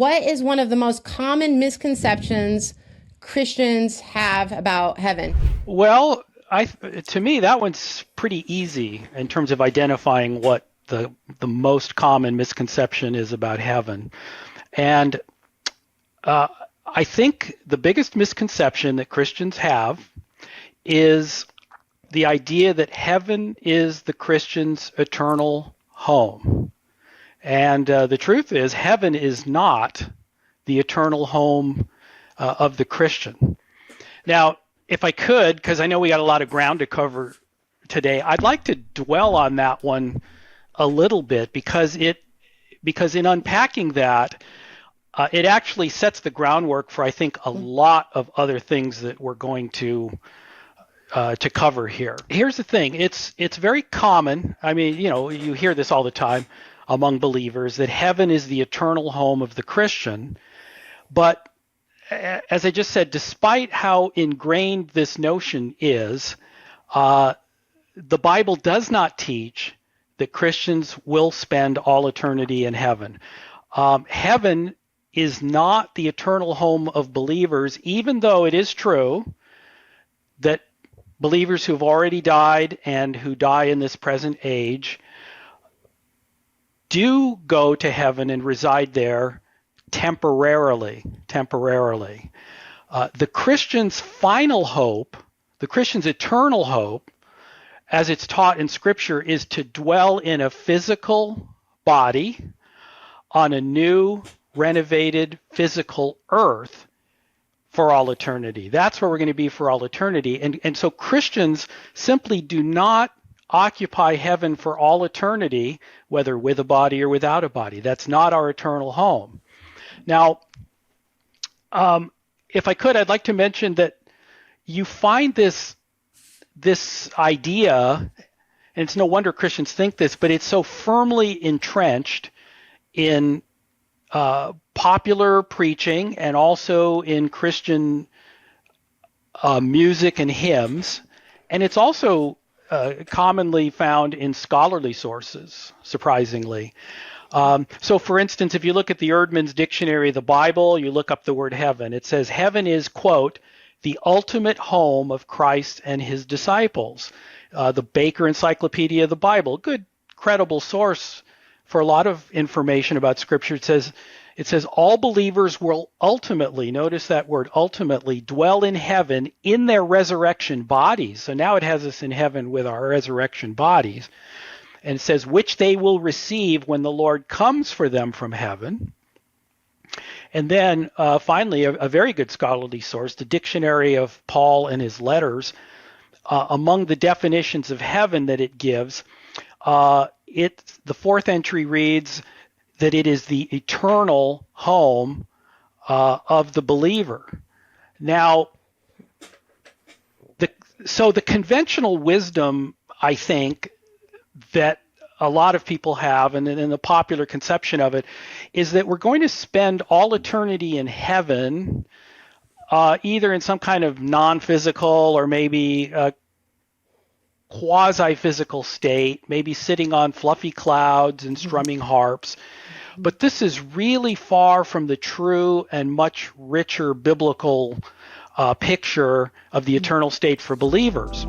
what is one of the most common misconceptions Christians have about heaven? Well, to me, that one's pretty easy in terms of identifying what the most common misconception is about heaven. And I think the biggest misconception that Christians have is the idea that heaven is the Christian's eternal home. And the truth is, heaven is not the eternal home of the Christian. Now, if I could, because I know we got a lot of ground to cover today, I'd like to dwell on that one a little bit because in unpacking that, it actually sets the groundwork for, I think, a lot of other things that we're going to cover here. Here's the thing: it's very common. I mean, you hear this all the time among believers that heaven is the eternal home of the Christian, but as I just said, despite how ingrained this notion is, the Bible does not teach that Christians will spend all eternity in heaven. Heaven is not the eternal home of believers, even though it is true that believers who've already died and who die in this present age do go to heaven and reside there temporarily. The Christian's final hope, the Christian's eternal hope, as it's taught in Scripture, is to dwell in a physical body on a new, renovated physical earth for all eternity. That's where we're going to be for all eternity. And so Christians simply do not occupy heaven for all eternity, whether with a body or without a body. That's not our eternal home. Now, if I could, I'd like to mention that you find this idea, and it's no wonder Christians think this, but it's so firmly entrenched in popular preaching and also in Christian music and hymns, and it's also commonly found in scholarly sources, surprisingly. So, for instance, if you look at the Erdman's Dictionary of the Bible, you look up the word heaven. It says heaven is, quote, the ultimate home of Christ and his disciples. The Baker Encyclopedia of the Bible, good, credible source for a lot of information about Scripture. It says all believers will ultimately, notice that word, ultimately, dwell in heaven in their resurrection bodies. So now it has us in heaven with our resurrection bodies. And it says, which they will receive when the Lord comes for them from heaven. And then finally, a very good scholarly source, the Dictionary of Paul and his letters, among the definitions of heaven that it gives, the fourth entry reads that it is the eternal home of the believer. Now, the conventional wisdom, I think, that a lot of people have, and the popular conception of it, is that we're going to spend all eternity in heaven, either in some kind of non-physical or maybe quasi-physical state, maybe sitting on fluffy clouds and strumming harps. But this is really far from the true and much richer biblical picture of the eternal state for believers.